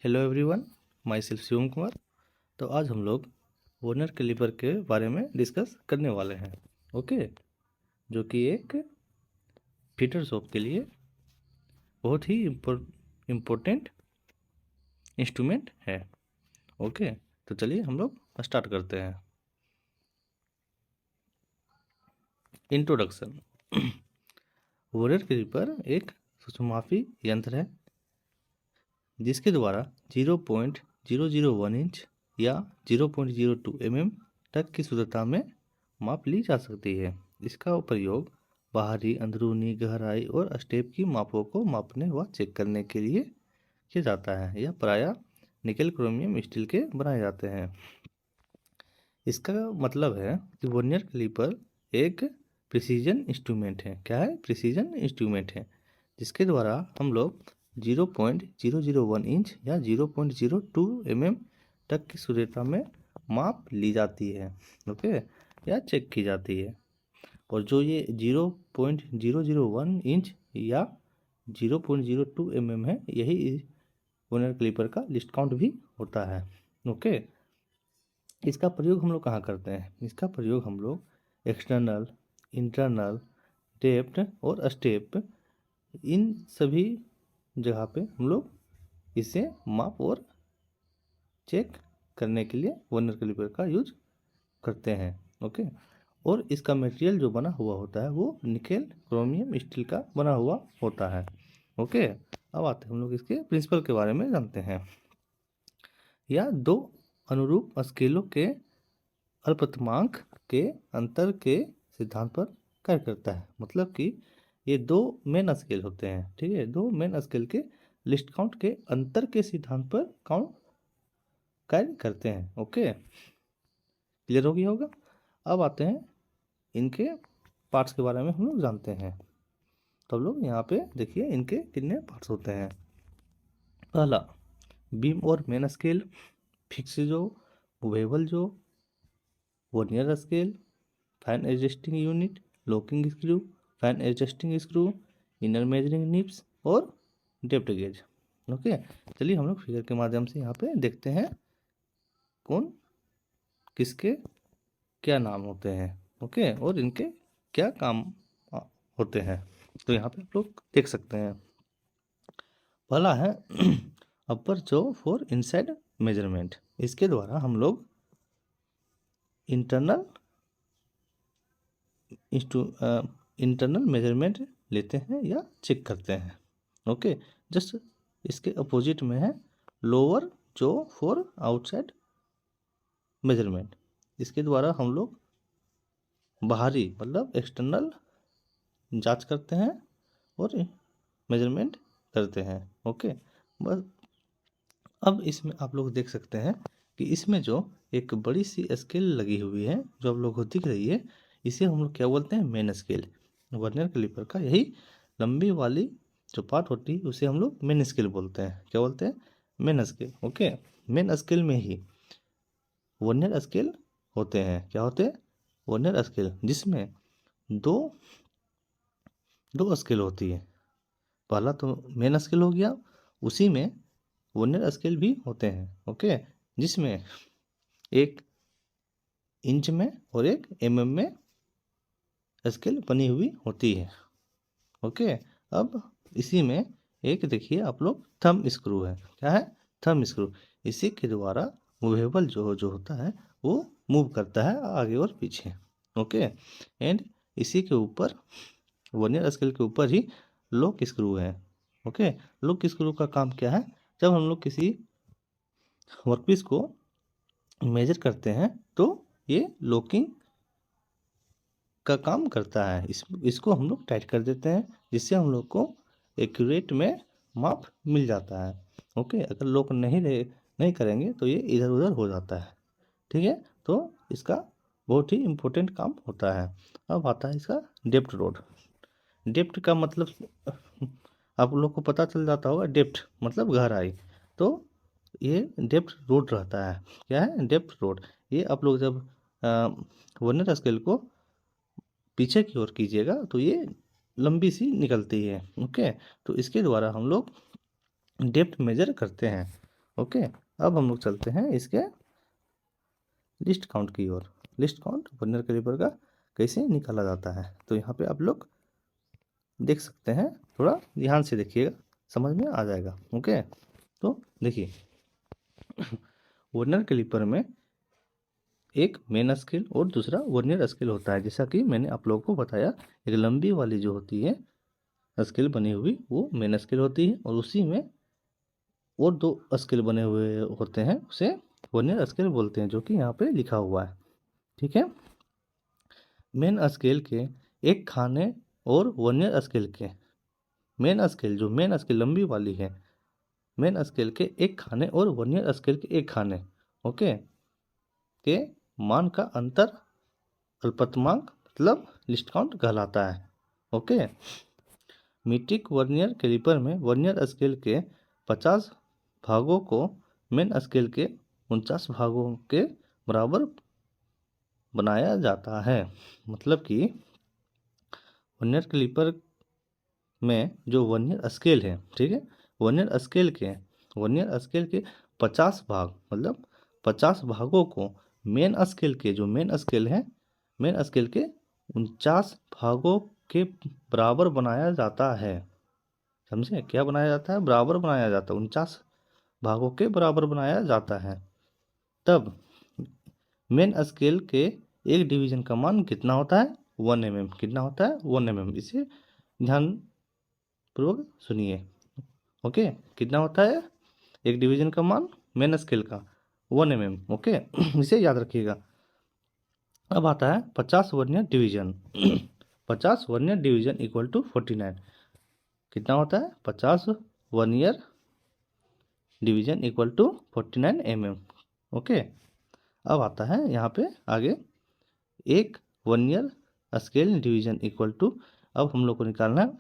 Hello everyone, my self Shivam Kumar. तो आज हम लोग वर्नियर कैलिपर के बारे में डिस्कस करने वाले हैं। ओके, जो कि एक फिटर शॉप के लिए बहुत ही इम्पोर्टेंट इंस्ट्रूमेंट है। ओके, तो चलिए हम लोग स्टार्ट करते हैं। इंट्रोडक्शन। वर्नियर कैलिपर एक सूक्ष्ममापी यंत्र है जिसके द्वारा 0.001 इंच या 0.02 mm तक की शुद्धता में माप ली जा सकती है। इसका प्रयोग बाहरी, अंदरूनी, गहराई और स्टेप की मापों को मापने व चेक करने के लिए किया जाता है। यह प्रायः निकेल, क्रोमियम, स्टील के बनाए जाते हैं। इसका मतलब है कि वर्नियर कैलिपर एक प्रिसीजन इंस्ट्रूमेंट है। क्या है? प्रिसीजन इंस्ट्रूमेंट है जिसके द्वारा हम लोग 0.001 इंच या 0.02 mm तक की शुद्धता में माप ली जाती है। ओके, या चेक की जाती है। और जो ये 0.001 इंच या 0.02 mm है, यही वर्नियर कैलिपर का लिस्ट काउंट भी होता है। ओके, इसका प्रयोग हम लोग कहाँ करते हैं? इसका प्रयोग हम लोग एक्सटर्नल, इंटरनल, डेप्थ और स्टेप, इन सभी जगह पे हम लोग इसे माप और चेक करने के लिए वर्नियर कैलिपर का यूज करते हैं। ओके, और इसका मटेरियल जो बना हुआ होता है वो निकेल, क्रोमियम, स्टील का बना हुआ होता है। ओके, अब आते हैं हम लोग इसके प्रिंसिपल के बारे में जानते हैं। या दो अनुरूप स्केलों के अल्पतमांक के अंतर के सिद्धांत पर कार्य करता है। मतलब कि ये दो मेन स्केल होते हैं, ठीक है। दो मेन स्केल के लिस्ट काउंट के अंतर के सिद्धांत पर कार्य करते हैं। ओके, क्लियर हो गया होगा। अब आते हैं इनके पार्ट्स के बारे में हम लोग जानते हैं। तो लोग यहाँ पे देखिए इनके कितने पार्ट्स होते हैं। पहला, बीम और मेन स्केल, फिक्स जो, मूवेबल जो, vernier scale, fine adjusting unit, locking screw, fine adjusting screw, inner measuring nips और डेप्थ गेज। ओके, चलिए हम लोग फिगर के माध्यम से यहाँ पे देखते हैं कौन किसके क्या नाम होते हैं। ओके, और इनके क्या काम होते हैं। तो यहाँ पे आप लोग देख सकते हैं। पहला है अपर जो फॉर इनसाइड मेजरमेंट। इसके द्वारा हम लोग इंटरनल मेजरमेंट लेते हैं या चेक करते हैं। ओके, जस्ट इसके अपोजिट में है लोअर जो फॉर आउटसाइड मेजरमेंट। इसके द्वारा हम लोग बाहरी मतलब एक्सटर्नल जांच करते हैं और मेजरमेंट करते हैं। ओके, बस अब इसमें आप लोग देख सकते हैं कि इसमें जो एक बड़ी सी स्केल लगी हुई है जो आप लोग को दिख रही है, इसे हम लोग क्या बोलते हैं? Main scale. वर्नियर कैलिपर का यही लंबी वाली जो पार्ट होती है उसे हम लोग मेन स्केल बोलते हैं। क्या बोलते हैं? Main scale. Okay, main scale में ही वर्नियर स्केल होते हैं। क्या होते हैं? वर्नियर स्केल, जिसमें दो स्केल होती है। पहला तो मेन स्केल हो गया, उसी में वर्नियर स्केल भी होते हैं। ओके, जिसमें एक इंच में और एक mm में स्केल बनी हुई होती है। ओके, अब इसी में एक देखिए आप लोग थंब स्क्रू है। क्या है? Thumb screw. इसी के द्वारा मूवेबल जो होता है वो मूव करता है आगे और पीछे। ओके, एंड इसी के ऊपर वर्नियर स्केल के ऊपर ही लॉक स्क्रू है। ओके, लॉक स्क्रू का काम क्या है? जब हम लोग किसी वर्कपीस को मेजर करते हैं तो ये लॉकिंग का काम करता है। इसको हम लोग टाइट कर देते हैं जिससे हम लोग को एक्यूरेट में माप मिल जाता है। ओके, अगर लॉक नहीं करेंगे तो ये इधर उधर हो जाता है। ठीक है, तो इसका बहुत ही इम्पोर्टेंट काम होता है। अब आता है इसका डेप्थ रोड। डेप्थ का मतलब आप लोग को पता चल जाता होगा। डेप्थ मतलब गहराई। तो ये डेप्थ रोड रहता है। क्या है? Depth road. ये आप लोग जब वर्नियर स्केल को पीछे की ओर कीजिएगा तो ये लंबी सी निकलती है। ओके, तो इसके द्वारा हम लोग डेप्थ मेजर करते हैं। ओके, अब हम लोग चलते हैं इसके लिस्ट काउंट की ओर। लिस्ट काउंट वर्नियर कैलिपर का कैसे निकाला जाता है, तो यहाँ पे आप लोग देख सकते हैं, थोड़ा ध्यान से देखिएगा, समझ में आ जाएगा। ओके, तो देखिए वर्नियर कैलिपर में एक मेन स्केल और दूसरा वर्नियर स्केल होता है। जैसा कि मैंने आप लोगों को बताया, एक लंबी वाली जो होती है स्केल बनी हुई वो मेन स्केल होती है, और उसी में और दो स्केल बने हुए होते हैं, उसे वर्नियर स्केल बोलते हैं, जो कि यहाँ पे लिखा हुआ है। ठीक है, मेन स्केल के एक खाने और वर्नियर स्केल के मेन स्केल, जो मेन स्केल लंबी वाली है, मेन स्केल के एक खाने और वर्नियर स्केल के एक खाने ओके के मान का अंतर अल्पतमांक मतलब लिस्ट काउंट कहलाता है। ओके, मीट्रिक वर्नियर कैलिपर में वर्नियर स्केल के 50 भागों को मेन स्केल के 49 भागों के बराबर बनाया जाता है। मतलब कि वर्नियर कैलिपर में जो वर्नियर स्केल है, ठीक है, वर्नियर स्केल के 50 भाग मतलब 50 भागों को मेन स्केल के, जो मेन स्केल है, मेन स्केल के 49 भागों के बराबर बनाया जाता है। समझे, क्या बनाया जाता है? बराबर बनाया जाता है, 49 भागों के बराबर बनाया जाता है। तब मेन स्केल के एक डिवीजन का मान कितना होता है? 1 mm। कितना होता है? 1 mm। इसे ध्यान पूर्वक सुनिए। ओके, कितना होता है एक डिवीजन का मान मेन स्केल का? 1 mm। ओके इसे याद रखिएगा। अब आता है 50 vernier division 50 vernier division equal to 49। कितना होता है? 50 vernier division equal to 49 mm। Okay, अब आता है यहाँ पे आगे एक vernier scale division equal to, अब हम लोग को निकालना है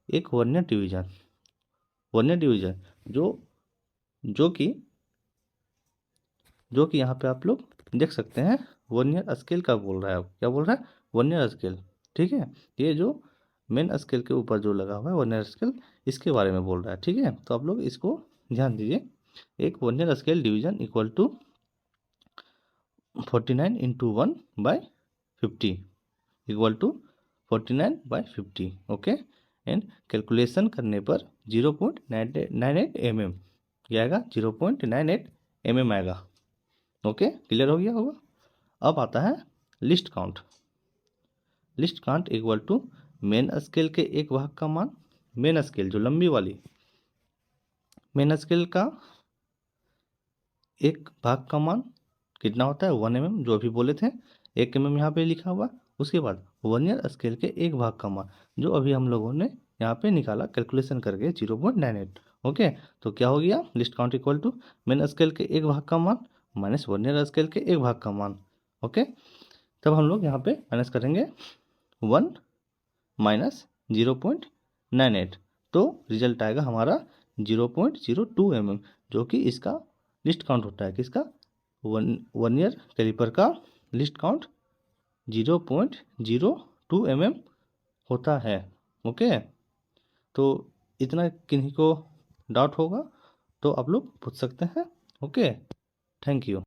एक वर्नियर डिवीजन जो कि यहाँ पे आप लोग देख सकते हैं वर्नियर स्केल का बोल रहा है। अब क्या बोल रहा है? Vernier scale. ठीक है, ये जो मेन स्केल के ऊपर जो लगा हुआ है वर्नियर स्केल, इसके बारे में बोल रहा है। ठीक है, तो आप लोग इसको ध्यान दीजिए। एक vernier scale division equal to 49 into 1/50 equal to 49/50। Okay, and calculation करने पर 0.98 mm क्या आएगा? 0.98 mm आएगा। ओके, क्लियर हो गया होगा। अब आता है least count equal to main scale के एक भाग का मान, मेन स्केल जो लंबी वाली मेन स्केल का एक भाग का मान कितना होता है? 1 mm, जो अभी बोले थे 1 mm यहाँ पे लिखा हुआ। उसके बाद वर्नियर स्केल के एक भाग का मान, जो अभी हम लोगों ने यहाँ पे निकाला कैलकुलेशन करके 0.98। ओके, तो क्या हो गया? Least count equal to main scale के एक भाग का मान माइनस वर्नियर स्केल के एक भाग का मान। ओके, तब हम लोग यहाँ पे माइनस करेंगे 1 माइनस 0.98, तो रिजल्ट आएगा हमारा 0.02 mm, जो कि इसका लिस्ट काउंट होता है। किसका? वर्नियर कैलिपर का लिस्ट काउंट 0.02 mm होता है। ओके, तो इतना किन्हीं को डाउट होगा तो आप लोग पूछ सकते हैं। Okay, thank you.